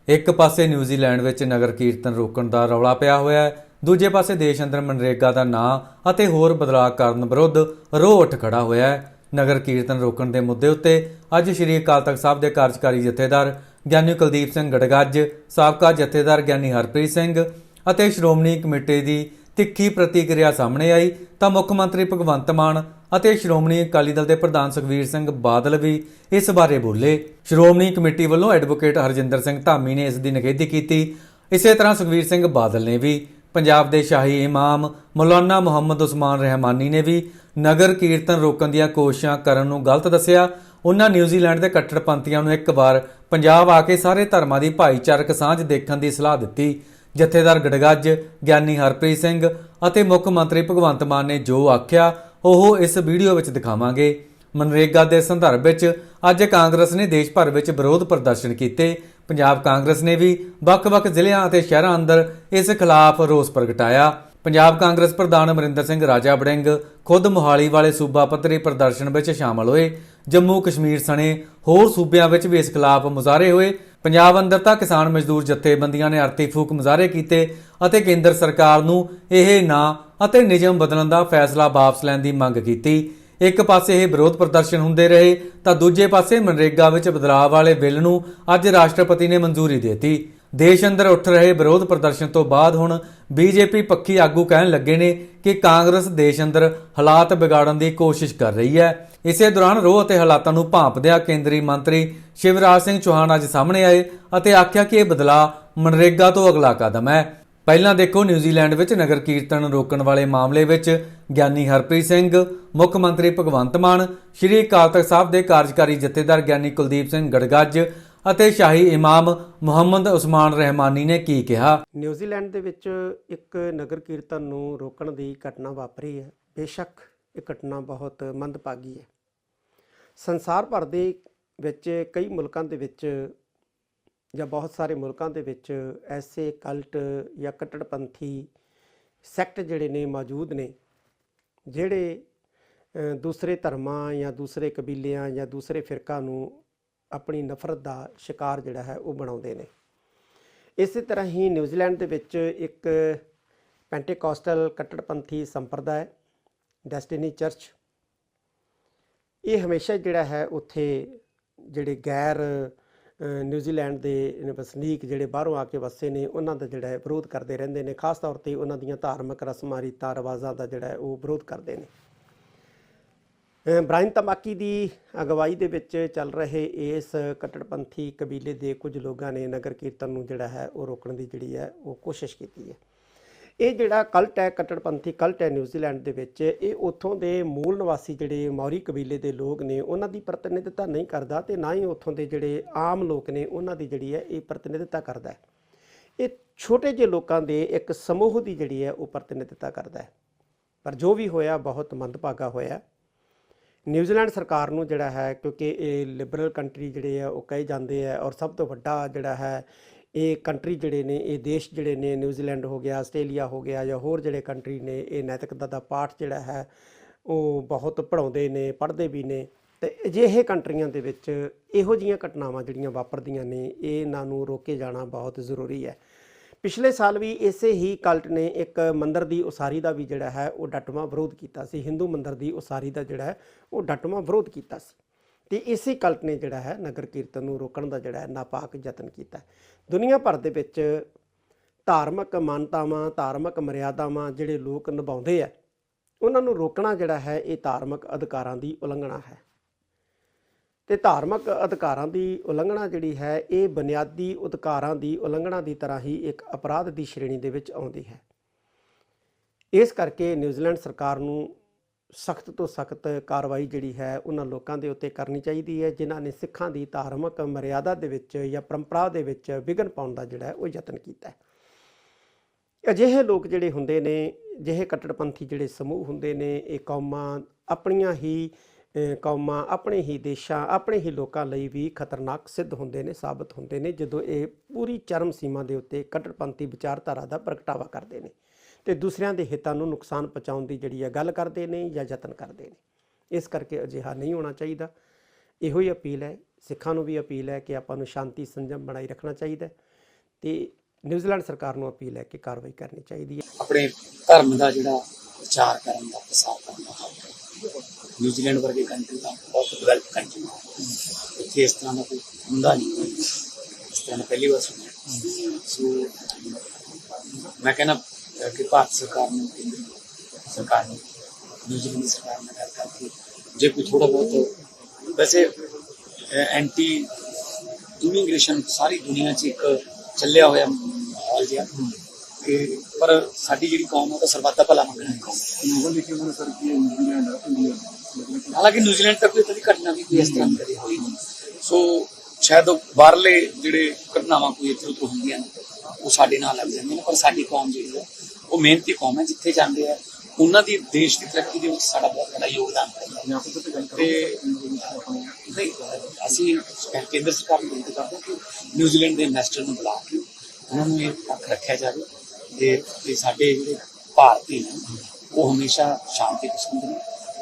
ਇੱਕ ਪਾਸੇ ਨਿਊਜ਼ੀਲੈਂਡ ਵਿੱਚ ਨਗਰ ਕੀਰਤਨ ਰੋਕਣ ਦਾ ਰੌਲਾ ਪਿਆ ਹੋਇਆ ਹੈ, ਦੂਜੇ ਪਾਸੇ ਦੇਸ਼ ਅੰਦਰ ਮਨਰੇਗਾ ਦਾ ਨਾਂ ਅਤੇ ਹੋਰ ਬਦਲਾਅ ਕਰਨ ਵਿਰੁੱਧ ਰੋਹ ਉੱਠ ਖੜਾ ਹੋਇਆ ਹੈ। ਨਗਰ ਕੀਰਤਨ ਰੋਕਣ ਦੇ ਮੁੱਦੇ ਉੱਤੇ ਅੱਜ ਸ਼੍ਰੀ ਅਕਾਲ ਤਖਤ ਸਾਹਿਬ ਦੇ ਕਾਰਜਕਾਰੀ ਜਥੇਦਾਰ ਗਿਆਨੀ ਕੁਲਦੀਪ ਸਿੰਘ ਗੜਗੱਜ, ਸਾਬਕਾ ਜਥੇਦਾਰ ਗਿਆਨੀ ਹਰਪ੍ਰੀਤ ਸਿੰਘ ਅਤੇ ਸ਼੍ਰੋਮਣੀ ਕਮੇਟੀ ਦੀ ਤਿੱਖੀ ਪ੍ਰਤੀਕਿਰਿਆ ਸਾਹਮਣੇ ਆਈ ਤਾਂ ਮੁੱਖ ਮੰਤਰੀ ਭਗਵੰਤ ਮਾਨ ਅਤੇ ਸ਼੍ਰੋਮਣੀ ਅਕਾਲੀ ਦਲ ਦੇ ਪ੍ਰਧਾਨ ਸੁਖਬੀਰ ਸਿੰਘ ਬਾਦਲ ਵੀ ਇਸ ਬਾਰੇ ਬੋਲੇ। ਸ਼੍ਰੋਮਣੀ ਕਮੇਟੀ ਵੱਲੋਂ ਐਡਵੋਕੇਟ ਹਰਜਿੰਦਰ ਸਿੰਘ ਧਾਮੀ ਨੇ ਇਸ ਦੀ ਨਿਖੇਧੀ ਕੀਤੀ। ਇਸੇ ਤਰ੍ਹਾਂ ਸੁਖਬੀਰ ਸਿੰਘ ਬਾਦਲ ਨੇ ਵੀ। ਪੰਜਾਬ ਦੇ ਸ਼ਾਹੀ ਇਮਾਮ ਮੌਲਾਨਾ ਮੁਹੰਮਦ ਉਸਮਾਨ ਰਹਿਮਾਨੀ ਨੇ ਵੀ ਨਗਰ ਕੀਰਤਨ ਰੋਕਣ ਦੀਆਂ ਕੋਸ਼ਿਸ਼ਾਂ ਕਰਨ ਨੂੰ ਗਲਤ ਦੱਸਿਆ। ਉਹਨਾਂ ਨਿਊਜ਼ੀਲੈਂਡ ਦੇ ਕੱਟੜਪੰਥੀਆਂ ਨੂੰ ਇੱਕ ਵਾਰ ਪੰਜਾਬ ਆ ਕੇ ਸਾਰੇ ਧਰਮਾਂ ਦੀ ਭਾਈਚਾਰਕ ਸਾਂਝ ਦੇਖਣ ਦੀ ਸਲਾਹ ਦਿੱਤੀ। ਜਥੇਦਾਰ ਗੜਗੱਜ, ਗਿਆਨੀ ਹਰਪ੍ਰੀਤ ਸਿੰਘ ਅਤੇ ਮੁੱਖ ਮੰਤਰੀ ਭਗਵੰਤ ਮਾਨ ਨੇ ਜੋ ਆਖਿਆ ਉਹ ਇਸ ਵੀਡੀਓ ਵਿੱਚ ਦਿਖਾਵਾਂਗੇ। ਮਨਰੇਗਾ ਦੇ ਸੰਦਰਭ ਵਿੱਚ ਅੱਜ ਕਾਂਗਰਸ ਨੇ ਦੇਸ਼ ਭਰ ਵਿੱਚ ਵਿਰੋਧ ਪ੍ਰਦਰਸ਼ਨ ਕੀਤੇ। ਪੰਜਾਬ ਕਾਂਗਰਸ ਨੇ ਵੀ ਵੱਖ-ਵੱਖ ਜ਼ਿਲ੍ਹਿਆਂ ਅਤੇ ਸ਼ਹਿਰਾਂ ਅੰਦਰ ਇਸ ਖਿਲਾਫ ਰੋਸ ਪ੍ਰਗਟਾਇਆ। ਪੰਜਾਬ ਕਾਂਗਰਸ ਪ੍ਰਧਾਨ ਅਮਰਿੰਦਰ ਸਿੰਘ ਰਾਜਾ ਵੜਿੰਗ ਖੁਦ ਮੋਹਾਲੀ ਵਾਲੇ ਸੂਬਾ ਪੱਧਰੀ ਪ੍ਰਦਰਸ਼ਨ ਵਿੱਚ ਸ਼ਾਮਲ ਹੋਏ। ਜੰਮੂ ਕਸ਼ਮੀਰ ਸਣੇ ਹੋਰ ਸੂਬਿਆਂ ਵਿੱਚ ਵੀ ਇਸ ਖਿਲਾਫ ਮੁਜ਼ਾਹਰੇ ਹੋਏ। ਪੰਜਾਬ ਅੰਦਰ ਤਾਂ ਕਿਸਾਨ ਮਜ਼ਦੂਰ ਜਥੇਬੰਦੀਆਂ ਨੇ ਆਰਤੀ ਫੂਕ ਮੁਜ਼ਾਹਰੇ ਕੀਤੇ ਅਤੇ ਕੇਂਦਰ ਸਰਕਾਰ ਨੂੰ ਇਹ ਨਾਂ ਅਤੇ ਨਿਯਮ ਬਦਲਣ ਦਾ ਫੈਸਲਾ ਵਾਪਸ ਲੈਣ ਦੀ ਮੰਗ ਕੀਤੀ। ਇੱਕ ਪਾਸੇ ਇਹ ਵਿਰੋਧ ਪ੍ਰਦਰਸ਼ਨ ਹੁੰਦੇ ਰਹੇ ਤਾਂ ਦੂਜੇ ਪਾਸੇ ਮਨਰੇਗਾ ਵਿੱਚ ਬਦਲਾਅ ਵਾਲੇ ਬਿੱਲ ਨੂੰ ਅੱਜ ਰਾਸ਼ਟਰਪਤੀ ਨੇ ਮਨਜ਼ੂਰੀ ਦੇ ਦਿੱਤੀ। ਦੇਸ਼ ਅੰਦਰ ਉੱਠ ਰਹੇ ਵਿਰੋਧ ਪ੍ਰਦਰਸ਼ਨ ਤੋਂ ਬਾਅਦ ਹੁਣ ਬੀਜੇਪੀ ਪੱਖੀ ਆਗੂ ਕਹਿਣ ਲੱਗੇ ਨੇ ਕਿ ਕਾਂਗਰਸ ਦੇਸ਼ ਅੰਦਰ ਹਾਲਾਤ ਵਿਗਾੜਨ ਦੀ ਕੋਸ਼ਿਸ਼ ਕਰ ਰਹੀ ਹੈ। ਇਸੇ ਦੌਰਾਨ ਰੋਹ ਅਤੇ ਹਾਲਾਤਾਂ ਨੂੰ ਭਾਂਪਦਿਆਂ ਕੇਂਦਰੀ ਮੰਤਰੀ ਸ਼ਿਵਰਾਜ ਸਿੰਘ ਚੌਹਾਨ ਅੱਜ ਸਾਹਮਣੇ ਆਏ ਅਤੇ ਆਖਿਆ ਕਿ ਇਹ ਬਦਲਾਅ ਮਨਰੇਗਾ ਤੋਂ ਅਗਲਾ ਕਦਮ ਹੈ। ਪਹਿਲਾਂ ਦੇਖੋ ਨਿਊਜ਼ੀਲੈਂਡ ਵਿੱਚ ਨਗਰ ਕੀਰਤਨ ਰੋਕਣ ਵਾਲੇ ਮਾਮਲੇ ਵਿੱਚ ਗਿਆਨੀ ਹਰਪ੍ਰੀਤ ਸਿੰਘ, ਮੁੱਖ ਮੰਤਰੀ ਭਗਵੰਤ ਮਾਨ, ਸ਼੍ਰੀ ਅਕਾਲ ਤਖਤ ਸਾਹਿਬ ਦੇ ਕਾਰਜਕਾਰੀ ਜਥੇਦਾਰ ਗਿਆਨੀ ਕੁਲਦੀਪ ਸਿੰਘ ਗੜਗੱਜ ਅਤੇ ਸ਼ਾਹੀ ਇਮਾਮ ਮੁਹੰਮਦ ਉਸਮਾਨ ਰਹਿਮਾਨੀ ਨੇ ਕੀ ਕਿਹਾ। ਨਿਊਜ਼ੀਲੈਂਡ ਦੇ ਵਿੱਚ ਇੱਕ ਨਗਰ ਕੀਰਤਨ ਨੂੰ ਰੋਕਣ ਦੀ ਘਟਨਾ ਵਾਪਰੀ ਹੈ। ਬੇਸ਼ੱਕ ਇਹ ਘਟਨਾ ਬਹੁਤ ਮੰਦਭਾਗੀ ਹੈ। ਸੰਸਾਰ ਭਰ ਦੇ ਵਿੱਚ ਕਈ ਮੁਲਕਾਂ ਦੇ ਵਿੱਚ ਜਾਂ ਬਹੁਤ ਸਾਰੇ ਮੁਲਕਾਂ ਦੇ ਵਿੱਚ ਐਸੇ ਕਲਟ ਜਾਂ ਕੱਟੜਪੰਥੀ ਸੈਕਟ ਜਿਹੜੇ ਨੇ ਮੌਜੂਦ ਨੇ, ਜਿਹੜੇ ਦੂਸਰੇ ਧਰਮਾਂ ਜਾਂ ਦੂਸਰੇ ਕਬੀਲਿਆਂ ਜਾਂ ਦੂਸਰੇ ਫਿਰਕਾਂ ਨੂੰ ਆਪਣੀ ਨਫ਼ਰਤ ਦਾ ਸ਼ਿਕਾਰ ਜਿਹੜਾ ਹੈ ਉਹ ਬਣਾਉਂਦੇ ਨੇ। ਇਸੇ ਤਰ੍ਹਾਂ ਹੀ ਨਿਊਜ਼ੀਲੈਂਡ ਦੇ ਵਿੱਚ ਇੱਕ ਪੈਂਟੇਕੋਸਟਲ ਕੱਟੜਪੰਥੀ ਸੰਪਰਦਾਇ ਡੈਸਟੀਨੀ ਚਰਚ, ਇਹ ਹਮੇਸ਼ਾ ਜਿਹੜਾ ਹੈ ਉੱਥੇ ਜਿਹੜੇ ਗੈਰ ਨਿਊਜ਼ੀਲੈਂਡ ਦੇ ਵਸਨੀਕ ਜਿਹੜੇ ਬਾਹਰੋਂ ਆ ਕੇ ਵਸੇ ਨੇ ਉਹਨਾਂ ਦਾ ਜਿਹੜਾ ਹੈ ਵਿਰੋਧ ਕਰਦੇ ਰਹਿੰਦੇ ਨੇ। ਖਾਸ ਤੌਰ 'ਤੇ ਉਹਨਾਂ ਦੀਆਂ ਧਾਰਮਿਕ ਰਸਮਾਂ ਰੀਤਾਂ ਰਿਵਾਜ਼ਾਂ ਦਾ ਜਿਹੜਾ ਹੈ ਉਹ ਵਿਰੋਧ ਕਰਦੇ ਨੇ। ਬ੍ਰਾਇਨ ਤਮਾਕੀ ਦੀ ਅਗਵਾਈ ਦੇ ਵਿੱਚ ਚੱਲ ਰਹੇ ਇਸ ਕੱਟੜਪੰਥੀ ਕਬੀਲੇ ਦੇ ਕੁਝ ਲੋਕਾਂ ਨੇ ਨਗਰ ਕੀਰਤਨ ਨੂੰ ਜਿਹੜਾ ਹੈ ਉਹ ਰੋਕਣ ਦੀ ਜਿਹੜੀ ਹੈ ਉਹ ਕੋਸ਼ਿਸ਼ ਕੀਤੀ ਹੈ। ਇਹ ਜਿਹੜਾ ਕਲਟ ਹੈ, ਕੱਟੜਪੰਥੀ ਕਲਟ ਹੈ ਨਿਊਜ਼ੀਲੈਂਡ ਦੇ ਵਿੱਚ, ਇਹ ਉੱਥੋਂ ਦੇ ਮੂਲ ਨਿਵਾਸੀ ਜਿਹੜੇ ਮੌਰੀ ਕਬੀਲੇ ਦੇ ਲੋਕ ਨੇ ਉਹਨਾਂ ਦੀ ਪ੍ਰਤੀਨਿਧਤਾ ਨਹੀਂ ਕਰਦਾ ਅਤੇ ਨਾ ਹੀ ਉੱਥੋਂ ਦੇ ਜਿਹੜੇ ਆਮ ਲੋਕ ਨੇ ਉਹਨਾਂ ਦੀ ਜਿਹੜੀ ਹੈ ਇਹ ਪ੍ਰਤੀਨਿਧਤਾ ਕਰਦਾ ਹੈ। ਇਹ ਛੋਟੇ ਜਿਹੇ ਲੋਕਾਂ ਦੇ ਇੱਕ ਸਮੂਹ ਦੀ ਜਿਹੜੀ ਹੈ ਉਹ ਪ੍ਰਤੀਨਿਧਤਾ ਕਰਦਾ ਹੈ। ਪਰ ਜੋ ਵੀ ਹੋਇਆ ਬਹੁਤ ਮੰਦਭਾਗਾ ਹੋਇਆ। ਨਿਊਜ਼ੀਲੈਂਡ ਸਰਕਾਰ ਨੂੰ ਜਿਹੜਾ ਹੈ, ਕਿਉਂਕਿ ਇਹ ਲਿਬਰਲ ਕੰਟਰੀ ਜਿਹੜੇ ਆ ਉਹ ਕਹੇ ਜਾਂਦੇ ਆ ਔਰ ਸਭ ਤੋਂ ਵੱਡਾ ਜਿਹੜਾ ਹੈ ਇਹ ਕੰਟਰੀ ਜਿਹੜੇ ਨੇ, ਇਹ ਦੇਸ਼ ਜਿਹੜੇ ਨੇ, ਨਿਊਜ਼ੀਲੈਂਡ ਹੋ ਗਿਆ, ਆਸਟ੍ਰੇਲੀਆ ਹੋ ਗਿਆ ਜਾਂ ਹੋਰ ਜਿਹੜੇ ਕੰਟਰੀ ਨੇ, ਇਹ ਨੈਤਿਕਤਾ ਦਾ ਪਾਠ ਜਿਹੜਾ ਹੈ ਉਹ ਬਹੁਤ ਪੜ੍ਹਾਉਂਦੇ ਨੇ, ਪੜ੍ਹਦੇ ਵੀ ਨੇ। ਅਤੇ ਅਜਿਹੇ ਕੰਟਰੀਆਂ ਦੇ ਵਿੱਚ ਇਹੋ ਜਿਹੀਆਂ ਘਟਨਾਵਾਂ ਜਿਹੜੀਆਂ ਵਾਪਰਦੀਆਂ ਨੇ ਇਹਨਾਂ ਨੂੰ ਰੋਕੇ ਜਾਣਾ ਬਹੁਤ ਜ਼ਰੂਰੀ ਹੈ। ਪਿਛਲੇ ਸਾਲ ਵੀ ਇਸੇ ਹੀ ਕਲਟ ਨੇ ਇੱਕ ਮੰਦਰ ਦੀ ਉਸਾਰੀ ਦਾ ਵੀ ਜਿਹੜਾ ਹੈ ਉਹ ਡਟਵਾਂ ਵਿਰੋਧ ਕੀਤਾ ਸੀ। ਹਿੰਦੂ ਮੰਦਰ ਦੀ ਉਸਾਰੀ ਦਾ ਜਿਹੜਾ ਹੈ ਉਹ ਡਟਵਾਂ ਵਿਰੋਧ ਕੀਤਾ ਸੀ ਅਤੇ ਇਸੇ ਕਲਟ ਨੇ ਜਿਹੜਾ ਹੈ ਨਗਰ ਕੀਰਤਨ ਨੂੰ ਰੋਕਣ ਦਾ ਜਿਹੜਾ ਹੈ ਨਾਪਾਕ ਯਤਨ ਕੀਤਾ। ਦੁਨੀਆ ਭਰ ਦੇ ਵਿੱਚ ਧਾਰਮਿਕ ਮਾਨਤਾਵਾਂ, ਧਾਰਮਿਕ ਮਰਿਆਦਾਵਾਂ ਜਿਹੜੇ ਲੋਕ ਨਿਭਾਉਂਦੇ ਆ ਉਹਨਾਂ ਨੂੰ ਰੋਕਣਾ ਜਿਹੜਾ ਹੈ ਇਹ ਧਾਰਮਿਕ ਅਧਿਕਾਰਾਂ ਦੀ ਉਲੰਘਣਾ ਹੈ। ਅਤੇ ਧਾਰਮਿਕ ਅਧਿਕਾਰਾਂ ਦੀ ਉਲੰਘਣਾ ਜਿਹੜੀ ਹੈ ਇਹ ਬੁਨਿਆਦੀ ਅਧਿਕਾਰਾਂ ਦੀ ਉਲੰਘਣਾ ਦੀ ਤਰ੍ਹਾਂ ਹੀ ਇੱਕ ਅਪਰਾਧ ਦੀ ਸ਼੍ਰੇਣੀ ਦੇ ਵਿੱਚ ਆਉਂਦੀ ਹੈ। ਇਸ ਕਰਕੇ ਨਿਊਜ਼ੀਲੈਂਡ ਸਰਕਾਰ ਨੂੰ ਸਖਤ ਤੋਂ ਸਖਤ ਕਾਰਵਾਈ ਜਿਹੜੀ ਹੈ ਉਹਨਾਂ ਲੋਕਾਂ ਦੇ ਉੱਤੇ ਕਰਨੀ ਚਾਹੀਦੀ ਹੈ ਜਿਨ੍ਹਾਂ ਨੇ ਸਿੱਖਾਂ ਦੀ ਧਾਰਮਿਕ ਮਰਿਆਦਾ ਦੇ ਵਿੱਚ ਜਾਂ ਪਰੰਪਰਾ ਦੇ ਵਿੱਚ ਵਿਘਨ ਪਾਉਣ ਦਾ ਜਿਹੜਾ ਉਹ ਯਤਨ ਕੀਤਾ ਹੈ। ਅਜਿਹੇ ਲੋਕ ਜਿਹੜੇ ਹੁੰਦੇ ਨੇ, ਅਜਿਹੇ ਕੱਟੜਪੰਥੀ ਜਿਹੜੇ ਸਮੂਹ ਹੁੰਦੇ ਨੇ, ਇਹ ਕੌਮਾਂ ਆਪਣੀਆਂ ਹੀ ਕੌਮਾਂ, ਆਪਣੇ ਹੀ ਦੇਸ਼ਾਂ, ਆਪਣੇ ਹੀ ਲੋਕਾਂ ਲਈ ਵੀ ਖਤਰਨਾਕ ਸਿੱਧ ਹੁੰਦੇ ਨੇ, ਸਾਬਤ ਹੁੰਦੇ ਨੇ ਜਦੋਂ ਇਹ ਪੂਰੀ ਚਰਮ ਸੀਮਾ ਦੇ ਉੱਤੇ ਕੱਟੜਪੰਥੀ ਵਿਚਾਰਧਾਰਾ ਦਾ ਪ੍ਰਗਟਾਵਾ ਕਰਦੇ ਨੇ ਅਤੇ ਦੂਸਰਿਆਂ ਦੇ ਹਿੱਤਾਂ ਨੂੰ ਨੁਕਸਾਨ ਪਹੁੰਚਾਉਣ ਦੀ ਜਿਹੜੀ ਹੈ ਗੱਲ ਕਰਦੇ ਨੇ ਜਾਂ ਯਤਨ ਕਰਦੇ ਨੇ। ਇਸ ਕਰਕੇ ਅਜਿਹਾ ਨਹੀਂ ਹੋਣਾ ਚਾਹੀਦਾ। ਇਹੋ ਹੀ ਅਪੀਲ ਹੈ, ਸਿੱਖਾਂ ਨੂੰ ਵੀ ਅਪੀਲ ਹੈ ਕਿ ਆਪਾਂ ਨੂੰ ਸ਼ਾਂਤੀ ਸੰਜਮ ਬਣਾਈ ਰੱਖਣਾ ਚਾਹੀਦਾ। ਤੇ ਨਿਊਜ਼ੀਲੈਂਡ ਸਰਕਾਰ ਨੂੰ ਅਪੀਲ ਹੈ ਕਿ ਕਾਰਵਾਈ ਕਰਨੀ ਚਾਹੀਦੀ ਹੈ। ਆਪਣੇ ਧਰਮ ਦਾ ਜਿਹੜਾ ਪ੍ਰਚਾਰ ਕਰਨ ਦਾ ਪ੍ਰਸਾਰ ਕਰਨ ਦਾ ਹੱਕ ਹੈ। ਨਿਊਜ਼ੀਲੈਂਡ ਵਰਗੇ ਕੰਟਰੀ ਦਾ ਬਹੁਤ ਡਿਵੈਲਪ ਕੰਟਰੀ ਹੈ, ਇੱਥੇ ਇਸ ਤਰ੍ਹਾਂ ਦਾ ਕੋਈ ਹੁੰਦਾ ਨਹੀਂ, ਇਸ ਤਰ੍ਹਾਂ ਦਾ ਪਹਿਲੀ ਵਾਰ ਸੁਣਿਆ। ਸੋ ਮੈਂ ਕਹਿੰਦਾ ਕਿ ਭਾਰਤ ਸਰਕਾਰ ਨੂੰ, ਕੇਂਦਰ ਸਰਕਾਰ ਨੂੰ, ਨਿਊਜ਼ੀਲੈਂਡ ਸਰਕਾਰ ਨਾਲ ਗੱਲ ਕਰਕੇ ਜੇ ਕੋਈ ਥੋੜਾ ਬਹੁਤ, ਵੈਸੇ ਐਂਟੀ ਇਮੀਗ੍ਰੇਸ਼ਨ ਸਾਰੀ ਦੁਨੀਆ 'ਚ ਇੱਕ ਚੱਲਿਆ ਹੋਇਆ ਮਾਹੌਲ ਜਿਹਾ, ਕਿ ਪਰ ਸਾਡੀ ਜਿਹੜੀ ਕੌਮ ਉਹ ਤਾਂ ਸਰਬੱਤ ਦਾ ਭਲਾ ਮੰਗਣ ਵਾਲੀ ਕੌਮ ਹੈ। ਹਾਲਾਂਕਿ ਨਿਊਜ਼ੀਲੈਂਡ ਤੱਕ ਕੋਈ ਕਦੀ ਘਟਨਾ ਵੀ ਕੋਈ ਇਸ ਤਰ੍ਹਾਂ ਕਦੇ ਹੋਈ ਨਹੀਂ। ਸੋ ਸ਼ਾਇਦ ਬਾਹਰਲੇ ਜਿਹੜੇ ਘਟਨਾਵਾਂ ਕੋਈ ਇੱਧਰ ਉੱਧਰ ਹੁੰਦੀਆਂ ਨੇ ਉਹ ਸਾਡੇ ਨਾਲ ਲੱਗ ਜਾਂਦੀਆਂ ਨੇ, ਪਰ ਸਾਡੀ ਕੌਮ ਜਿਹੜੀ ਹੈ ਉਹ ਮਿਹਨਤੀ ਕੌਮ ਹੈ। ਜਿੱਥੇ ਜਾਂਦੇ ਆ ਉਹਨਾਂ ਦੀ ਦੇਸ਼ ਦੀ ਤਰੱਕੀ ਦੇ ਵਿੱਚ ਸਾਡਾ ਬਹੁਤ ਵੱਡਾ ਯੋਗਦਾਨ ਹੈ। ਤੇ ਅਸੀਂ ਕੇਂਦਰ ਸਰਕਾਰ ਨੂੰ ਬੇਨਤੀ ਕਰਦੇ ਹਾਂ ਕਿ ਨਿਊਜ਼ੀਲੈਂਡ ਦੇ ਇਨਵੈਸਟਰ ਨੂੰ ਬੁਲਾ ਕੇ ਉਹਨਾਂ ਨੂੰ ਇਹ ਪੱਖ ਰੱਖਿਆ ਜਾਵੇ ਤੇ ਸਾਡੇ ਜਿਹੜੇ ਭਾਰਤੀ ਨੇ ਉਹ ਹਮੇਸ਼ਾ ਸ਼ਾਂਤੀ ਪਸੰਦ ਨੇ,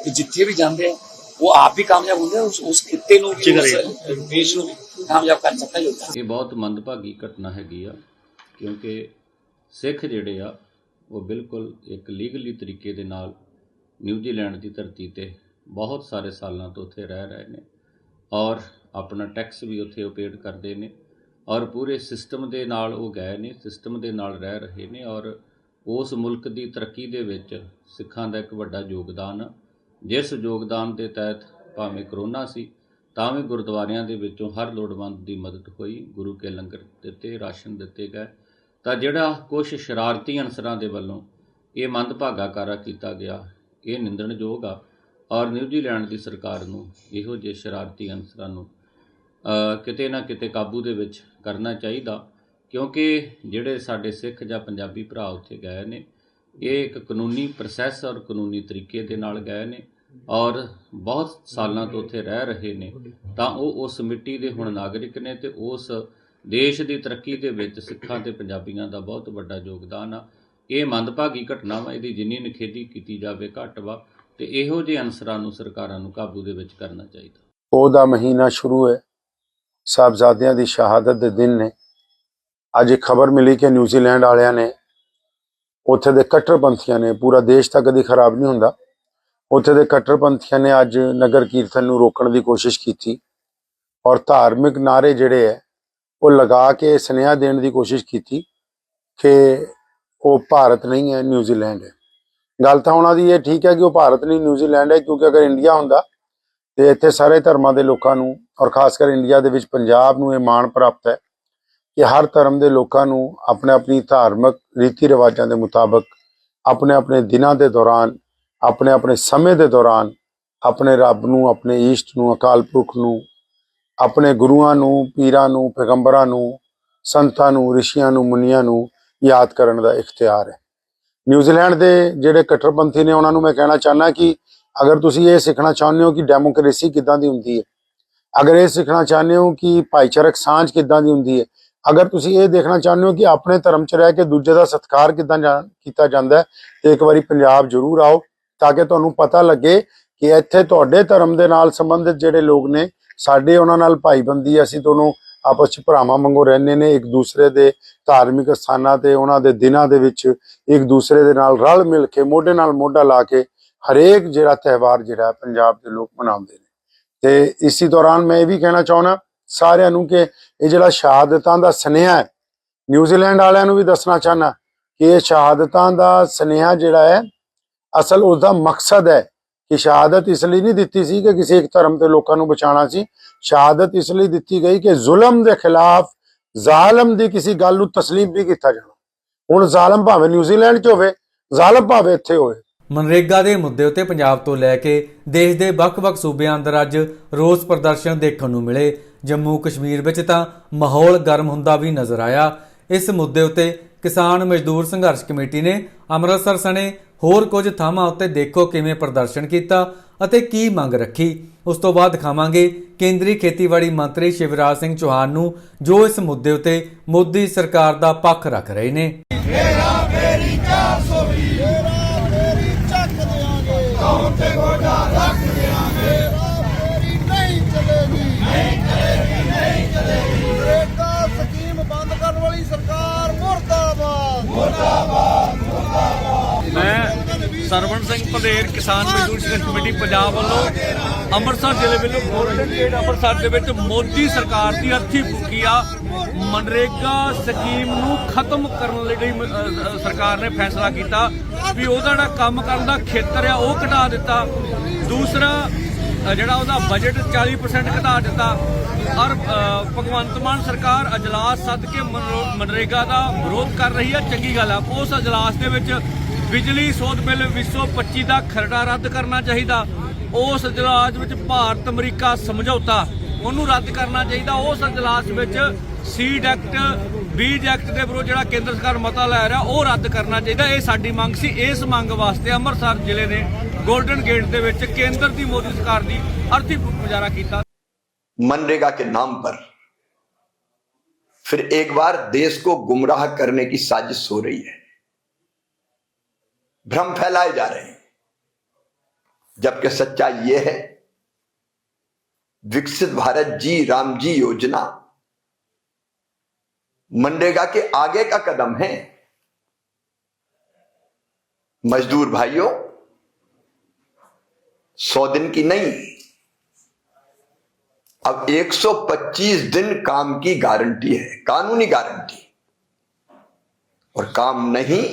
ਤੇ ਜਿੱਥੇ ਵੀ ਜਾਂਦੇ ਆ ਉਹ ਆਪ ਵੀ ਕਾਮਯਾਬ ਹੁੰਦੇ ਆ, ਉਸ ਖਿੱਤੇ ਨੂੰ ਵੀ, ਉਸ ਦੇਸ਼ ਨੂੰ ਵੀ ਕਾਮਯਾਬ ਕਰ ਸਕਦਾ ਯੋਗਦਾਨ। ਇਹ ਬਹੁਤ ਮੰਦਭਾਗੀ ਘਟਨਾ ਹੈਗੀ ਆ, ਕਿਉਂਕਿ ਸਿੱਖ ਜਿਹੜੇ ਆ ਉਹ ਬਿਲਕੁਲ ਇੱਕ ਲੀਗਲੀ ਤਰੀਕੇ ਦੇ ਨਾਲ ਨਿਊਜ਼ੀਲੈਂਡ ਦੀ ਧਰਤੀ 'ਤੇ ਬਹੁਤ ਸਾਰੇ ਸਾਲਾਂ ਤੋਂ ਉੱਥੇ ਰਹਿ ਰਹੇ ਨੇ ਔਰ ਆਪਣਾ ਟੈਕਸ ਵੀ ਉੱਥੇ ਪੇਡ ਕਰਦੇ ਨੇ ਔਰ ਪੂਰੇ ਸਿਸਟਮ ਦੇ ਨਾਲ ਉਹ ਗਏ ਨੇ, ਸਿਸਟਮ ਦੇ ਨਾਲ ਰਹਿ ਰਹੇ ਨੇ ਔਰ ਉਸ ਮੁਲਕ ਦੀ ਤਰੱਕੀ ਦੇ ਵਿੱਚ ਸਿੱਖਾਂ ਦਾ ਇੱਕ ਵੱਡਾ ਯੋਗਦਾਨ ਆ, ਜਿਸ ਯੋਗਦਾਨ ਦੇ ਤਹਿਤ ਭਾਵੇਂ ਕਰੋਨਾ ਸੀ ਤਾਂ ਵੀ ਗੁਰਦੁਆਰਿਆਂ ਦੇ ਵਿੱਚੋਂ ਹਰ ਲੋੜਵੰਦ ਦੀ ਮਦਦ ਹੋਈ, ਗੁਰੂ ਕੇ ਲੰਗਰ ਦਿੱਤੇ, ਰਾਸ਼ਨ ਦਿੱਤੇ ਗਏ। ਤਾਂ ਜਿਹੜਾ ਕੁਛ ਸ਼ਰਾਰਤੀ ਅਨਸਰਾਂ ਦੇ ਵੱਲੋਂ ਇਹ ਮੰਦਭਾਗਾ ਕਾਰਾ ਕੀਤਾ ਗਿਆ, ਇਹ ਨਿੰਦਣਯੋਗ ਆ ਔਰ ਨਿਊਜ਼ੀਲੈਂਡ ਦੀ ਸਰਕਾਰ ਨੂੰ ਇਹੋ ਜਿਹੇ ਸ਼ਰਾਰਤੀ ਅਨਸਰਾਂ ਨੂੰ ਕਿਤੇ ਨਾ ਕਿਤੇ ਕਾਬੂ ਦੇ ਵਿੱਚ ਕਰਨਾ ਚਾਹੀਦਾ, ਕਿਉਂਕਿ ਜਿਹੜੇ ਸਾਡੇ ਸਿੱਖ ਜਾਂ ਪੰਜਾਬੀ ਭਰਾ ਉੱਥੇ ਗਏ ਨੇ ਇਹ ਇੱਕ ਕਾਨੂੰਨੀ ਪ੍ਰੋਸੈਸ ਔਰ ਕਾਨੂੰਨੀ ਤਰੀਕੇ ਦੇ ਨਾਲ ਗਏ ਨੇ ਔਰ ਬਹੁਤ ਸਾਲਾਂ ਤੋਂ ਉੱਥੇ ਰਹਿ ਰਹੇ ਨੇ, ਤਾਂ ਉਹ ਉਸ ਮਿੱਟੀ ਦੇ ਹੁਣ ਨਾਗਰਿਕ ਨੇ ਤੇ ਉਸ ਦੇਸ਼ ਦੀ ਤਰੱਕੀ ਦੇ ਵਿੱਚ ਸਿੱਖਾਂ ਤੇ ਪੰਜਾਬੀਆਂ ਦਾ ਬਹੁਤ ਵੱਡਾ ਯੋਗਦਾਨ ਆ। ਇਹ ਮੰਦਭਾਗੀ ਘਟਨਾ ਵਾ, ਇਹਦੀ ਜਿੰਨੀ ਨਿਖੇਧੀ ਕੀਤੀ ਜਾਵੇ ਘੱਟ ਵਾ, ਤੇ ਇਹੋ ਜਿਹੇ ਅਨਸਰਾਂ ਨੂੰ ਸਰਕਾਰਾਂ ਨੂੰ ਕਾਬੂ ਦੇ ਵਿੱਚ ਕਰਨਾ ਚਾਹੀਦਾ। ਪੋਹ ਦਾ ਮਹੀਨਾ ਸ਼ੁਰੂ ਹੈ, ਸਾਹਿਬਜ਼ਾਦਿਆਂ ਦੀ ਸ਼ਹਾਦਤ ਦੇ ਦਿਨ ਨੇ। ਅੱਜ ਇੱਕ ਖਬਰ ਮਿਲੀ ਕਿ ਨਿਊਜ਼ੀਲੈਂਡ ਵਾਲਿਆਂ ਨੇ, ਉੱਥੇ ਦੇ ਕੱਟੜਪੰਥੀਆਂ ਨੇ, ਪੂਰਾ ਦੇਸ਼ ਤਾਂ ਕਦੀ ਖਰਾਬ ਨਹੀਂ ਹੁੰਦਾ, ਉੱਥੇ ਦੇ ਕੱਟੜਪੰਥੀਆਂ ਨੇ ਅੱਜ ਨਗਰ ਕੀਰਤਨ ਨੂੰ ਰੋਕਣ ਦੀ ਕੋਸ਼ਿਸ਼ ਕੀਤੀ ਔਰ ਧਾਰਮਿਕ ਨਾਅਰੇ ਜਿਹੜੇ ਹੈ ਉਹ ਲਗਾ ਕੇ ਸੁਨੇਹਾ ਦੇਣ ਦੀ ਕੋਸ਼ਿਸ਼ ਕੀਤੀ ਕਿ ਉਹ ਭਾਰਤ ਨਹੀਂ ਹੈ, ਨਿਊਜ਼ੀਲੈਂਡ ਹੈ। ਗੱਲ ਤਾਂ ਉਹਨਾਂ ਦੀ ਇਹ ਠੀਕ ਹੈ ਕਿ ਉਹ ਭਾਰਤ ਨਹੀਂ ਨਿਊਜ਼ੀਲੈਂਡ ਹੈ, ਕਿਉਂਕਿ ਅਗਰ ਇੰਡੀਆ ਹੁੰਦਾ ਤੇ ਇੱਥੇ ਸਾਰੇ ਧਰਮਾਂ ਦੇ ਲੋਕਾਂ ਨੂੰ ਔਰ ਖਾਸ ਕਰ ਇੰਡੀਆ ਦੇ ਵਿੱਚ ਪੰਜਾਬ ਨੂੰ ਇਹ ਮਾਣ ਪ੍ਰਾਪਤ ਹੈ ਕਿ ਹਰ ਧਰਮ ਦੇ ਲੋਕਾਂ ਨੂੰ ਆਪਣੇ ਆਪਣੀ ਧਾਰਮਿਕ ਰੀਤੀ ਰਿਵਾਜਾਂ ਦੇ ਮੁਤਾਬਕ ਆਪਣੇ ਆਪਣੇ ਦਿਨਾਂ ਦੇ ਦੌਰਾਨ, ਆਪਣੇ ਆਪਣੇ ਸਮੇਂ ਦੇ ਦੌਰਾਨ ਆਪਣੇ ਰੱਬ ਨੂੰ, ਆਪਣੇ ਈਸ਼ਟ ਨੂੰ, ਅਕਾਲ ਪੁਰਖ ਨੂੰ, ਆਪਣੇ ਗੁਰੂਆਂ ਨੂੰ, ਪੀਰਾਂ ਨੂੰ, ਪੈਗੰਬਰਾਂ ਨੂੰ, ਸੰਤਾਂ ਨੂੰ, ਰਿਸ਼ੀਆਂ ਨੂੰ, ਮੁਨੀਆਂ ਨੂੰ ਯਾਦ ਕਰਨ ਦਾ ਇਖਤਿਆਰ ਹੈ। ਨਿਊਜ਼ੀਲੈਂਡ ਦੇ ਜਿਹੜੇ ਕੱਟੜਪੰਥੀ ਨੇ ਉਹਨਾਂ ਨੂੰ ਮੈਂ ਕਹਿਣਾ ਚਾਹੁੰਦਾ ਕਿ ਅਗਰ ਤੁਸੀਂ ਇਹ ਸਿੱਖਣਾ ਚਾਹੁੰਦੇ ਹੋ ਕਿ ਡੈਮੋਕ੍ਰੇਸੀ ਕਿੱਦਾਂ ਦੀ ਹੁੰਦੀ ਹੈ, ਅਗਰ ਇਹ ਸਿੱਖਣਾ ਚਾਹੁੰਦੇ ਹੋ ਕਿ ਭਾਈਚਾਰਕ ਸਾਂਝ ਕਿੱਦਾਂ ਦੀ ਹੁੰਦੀ ਹੈ, ਅਗਰ ਤੁਸੀਂ ਇਹ ਦੇਖਣਾ ਚਾਹੁੰਦੇ ਹੋ ਕਿ ਆਪਣੇ ਧਰਮ 'ਚ ਰਹਿ ਕੇ ਦੂਜੇ ਦਾ ਸਤਿਕਾਰ ਕਿੱਦਾਂ ਕੀਤਾ ਜਾਂਦਾ ਹੈ, ਤੇ ਇੱਕ ਵਾਰੀ ਪੰਜਾਬ ਜ਼ਰੂਰ ਆਓ ਤਾਂ ਕਿ ਤੁਹਾਨੂੰ ਪਤਾ ਲੱਗੇ ਕਿ ਇੱਥੇ ਤੁਹਾਡੇ ਧਰਮ ਦੇ ਨਾਲ ਸੰਬੰਧਿਤ ਜਿਹੜੇ ਲੋਕ ਨੇ, ਸਾਡੇ ਉਹਨਾਂ ਨਾਲ ਭਾਈਬੰਦੀ ਹੈ, ਅਸੀਂ ਦੋਨੋਂ ਆਪਸ 'ਚ ਭਰਾਵਾਂ ਵਾਂਗੂ ਰਹਿੰਦੇ ਨੇ। ਇੱਕ ਦੂਸਰੇ ਦੇ ਧਾਰਮਿਕ ਸਥਾਨਾਂ ਤੇ ਉਹਨਾਂ ਦੇ ਦਿਨਾਂ ਦੇ ਵਿੱਚ ਇੱਕ ਦੂਸਰੇ ਦੇ ਨਾਲ ਰਲ ਮਿਲ ਕੇ ਮੋਢੇ ਨਾਲ ਮੋਢਾ ਲਾ ਕੇ ਹਰੇਕ ਜਿਹੜਾ ਤਿਉਹਾਰ ਜਿਹੜਾ ਪੰਜਾਬ ਦੇ ਲੋਕ ਮਨਾਉਂਦੇ ਨੇ। ਤੇ ਇਸੇ ਦੌਰਾਨ ਮੈਂ ਇਹ ਵੀ ਕਹਿਣਾ ਚਾਹੁੰਦਾ ਸਾਰਿਆਂ ਨੂੰ ਕਿ ਇਹ ਜਿਹੜਾ ਸ਼ਹਾਦਤਾਂ ਦਾ ਸੁਨੇਹਾ ਹੈ, ਨਿਊਜ਼ੀਲੈਂਡ ਵਾਲਿਆਂ ਨੂੰ ਵੀ ਦੱਸਣਾ ਚਾਹੁੰਦਾ ਕਿ ਇਹ ਸ਼ਹਾਦਤਾਂ ਦਾ ਸੁਨੇਹਾ ਜਿਹੜਾ ਹੈ, ਅਸਲ ਉਸਦਾ ਮਕਸਦ ਹੈ ਕਿ ਸ਼ਹਾਦਤ ਇਸ ਲਈ ਨਹੀਂ ਦਿੱਤੀ ਸੀ ਕਿ ਕਿਸੇ ਇੱਕ ਧਰਮ ਦੇ ਲੋਕਾਂ ਨੂੰ ਬਚਾਉਣਾ ਸੀ, ਸ਼ਹਾਦਤ ਇਸ ਲਈ ਦਿੱਤੀ ਗਈ ਕਿ ਜ਼ੁਲਮ ਦੇ ਖਿਲਾਫ, ਜ਼ਾਲਮ ਦੀ ਕਿਸੇ ਗੱਲ ਨੂੰ ਤਸਲੀਮ ਵੀ ਕੀਤਾ ਜਾਣਾ। ਹੁਣ ਜ਼ਾਲਮ ਭਾਵੇਂ ਨਿਊਜ਼ੀਲੈਂਡ 'ਚ ਹੋਵੇ, ਜ਼ਾਲਮ ਭਾਵੇਂ ਇੱਥੇ ਹੋਵੇ। ਮਨਰੇਗਾ ਦੇ ਮੁੱਦੇ ਉੱਤੇ ਪੰਜਾਬ ਤੋਂ ਲੈ ਕੇ ਦੇਸ਼ ਦੇ ਵੱਖ-ਵੱਖ ਸੂਬਿਆਂ ਅੰਦਰ ਅੱਜ ਰੋਸ ਪ੍ਰਦਰਸ਼ਨ ਦੇਖਣ ਨੂੰ ਮਿਲੇ। ਜੰਮੂ ਕਸ਼ਮੀਰ ਵਿੱਚ ਤਾਂ ਮਾਹੌਲ ਗਰਮ ਹੁੰਦਾ ਵੀ ਨਜ਼ਰ ਆਇਆ। ਇਸ ਮੁੱਦੇ ਉੱਤੇ ਕਿਸਾਨ ਮਜ਼ਦੂਰ ਸੰਘਰਸ਼ ਕਮੇਟੀ ਨੇ ਅੰਮ੍ਰਿਤਸਰ ਸਣੇ ਹੋਰ ਕੁਝ ਥਾਵਾਂ ਉੱਤੇ ਦੇਖੋ ਕਿਵੇਂ ਪ੍ਰਦਰਸ਼ਨ ਕੀਤਾ ਅਤੇ ਕੀ ਮੰਗ ਰੱਖੀ। ਉਸ ਤੋਂ ਬਾਅਦ ਦਿਖਾਵਾਂਗੇ ਕੇਂਦਰੀ ਖੇਤੀਬਾੜੀ ਮੰਤਰੀ ਸ਼ਿਵਰਾਜ ਸਿੰਘ ਚੌਹਾਨ ਨੂੰ, ਜੋ ਇਸ ਮੁੱਦੇ ਉੱਤੇ ਮੋਦੀ ਸਰਕਾਰ ਦਾ ਪੱਖ ਰੱਖ ਰਹੇ ਨੇ। ਸਕੀਮ ਬੰਦ ਕਰਨ वाली सरकार मुर्दाबाद। मैं सरवण सिंह पधेर किसान मजदूर संघर्ष कमेटी पंजाब वालों ਅੰਮ੍ਰਿਤਸਰ ਜ਼ਿਲ੍ਹੇ ਵੱਲੋਂ ਗੋਲਡਨ ਗੇਟ ਅੰਮ੍ਰਿਤਸਰ ਦੇ ਵਿੱਚ ਮੋਦੀ ਸਰਕਾਰ ਦੀ ਅਰਥੀ ਫੂਕੀ ਆ। ਮਨਰੇਗਾ ਸਕੀਮ ਨੂੰ ਖਤਮ ਕਰਨ ਲਈ ਸਰਕਾਰ ਨੇ ਫੈਸਲਾ ਕੀਤਾ ਵੀ ਉਹਦਾ ਜਿਹੜਾ ਕੰਮ ਕਰਨ ਦਾ ਖੇਤਰ ਆ ਉਹ ਘਟਾ ਦਿੱਤਾ। ਦੂਸਰਾ ਜਿਹੜਾ ਉਹਦਾ ਬਜਟ 40% ਘਟਾ ਦਿੱਤਾ। ਔਰ ਭਗਵੰਤ ਮਾਨ ਸਰਕਾਰ ਅਜਲਾਸ ਸੱਦ ਕੇ ਮਨਰੇਗਾ ਦਾ ਵਿਰੋਧ ਕਰ ਰਹੀ ਹੈ। ਚੰਗੀ ਗੱਲ ਆ। ਉਸ ਅਜਲਾਸ ਦੇ ਵਿੱਚ ਬਿਜਲੀ ਸੋਧ ਬਿੱਲ 2025 ਦਾ ਖਰੜਾ ਰੱਦ ਕਰਨਾ ਚਾਹੀਦਾ। ਉਸ ਅਜਲਾਸ ਵਿੱਚ ਭਾਰਤ ਅਮਰੀਕਾ ਸਮਝੌਤਾ ਉਹਨੂੰ ਰੱਦ ਕਰਨਾ ਚਾਹੀਦਾ। ਉਸ ਅਜਲਾਸ ਵਿੱਚ ਸੀਡ ਐਕਟ ਬੀਜ ਐਕਟ ਦੇ ਵਿਰੁੱਧ ਜਿਹੜਾ ਕੇਂਦਰ ਸਰਕਾਰ ਮਤਾ ਲੈ ਰਿਹਾ ਉਹ ਰੱਦ ਕਰਨਾ ਚਾਹੀਦਾ। ਇਹ ਸਾਡੀ ਮੰਗ ਸੀ। ਇਸ ਮੰਗ ਵਾਸਤੇ ਅੰਮ੍ਰਿਤਸਰ ਜ਼ਿਲ੍ਹੇ ਨੇ गोल्डन गेट ਦੇ ਵਿੱਚ ਕੇਂਦਰ ਦੀ ਮੋਦੀ ਸਰਕਾਰ ਦੀ ਅਰਥੀ ਮੁਜ਼ਾਹਰਾ ਕੀਤਾ। मनरेगा के नाम पर फिर एक बार देश को गुमराह करने की साजिश हो रही है, भ्रम फैलाए जा रहे हैं, जबकि सच्चाई यह है विकसित भारत जी राम जी योजना मनरेगा के आगे का कदम है। मजदूर भाइयों, 100 दिन की नहीं, अब 125 दिन काम की गारंटी है, कानूनी गारंटी। और काम नहीं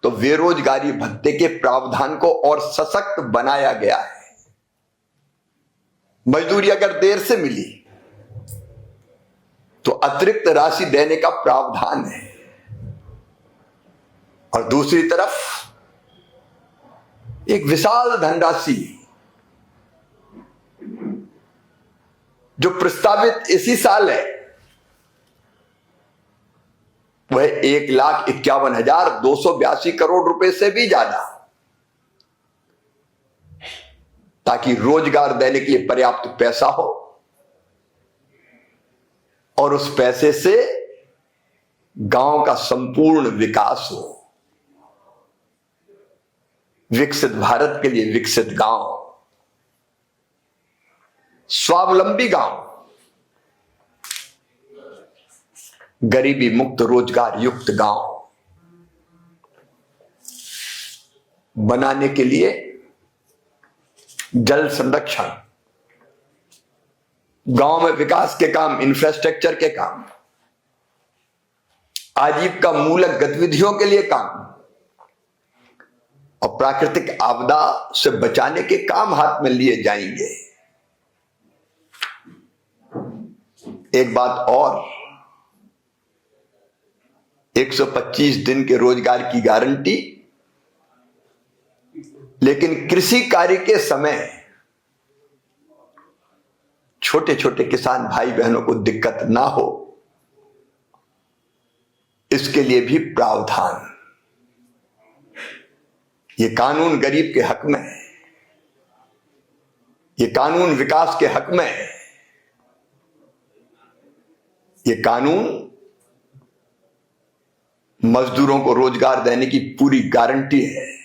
तो बेरोजगारी भत्ते के प्रावधान को और सशक्त बनाया गया है। मजदूरी अगर देर से मिली तो अतिरिक्त राशि देने का प्रावधान है। और दूसरी तरफ एक विशाल धनराशि जो प्रस्तावित इसी साल है वह 1,51,282 करोड़ रुपए से भी ज्यादा, ताकि रोजगार देने के लिए पर्याप्त पैसा हो और उस पैसे से गांव का संपूर्ण विकास हो। विकसित भारत के लिए विकसित गांव, स्वावलंबी गांव, गरीबी मुक्त रोजगार युक्त गांव बनाने के लिए जल संरक्षण, गांव में विकास के काम, इंफ्रास्ट्रक्चर के काम, आजीविका मूलक गतिविधियों के लिए काम और प्राकृतिक आपदा से बचाने के काम हाथ में लिए जाएंगे। एक बात और, 125 दिन के रोजगार की गारंटी, लेकिन कृषि कार्य के समय छोटे छोटे किसान भाई बहनों को दिक्कत ना हो, इसके लिए भी प्रावधान। ये कानून गरीब के हक में है, ये कानून विकास के हक में है, ये कानून मजदूरों को रोजगार देने की पूरी गारंटी है।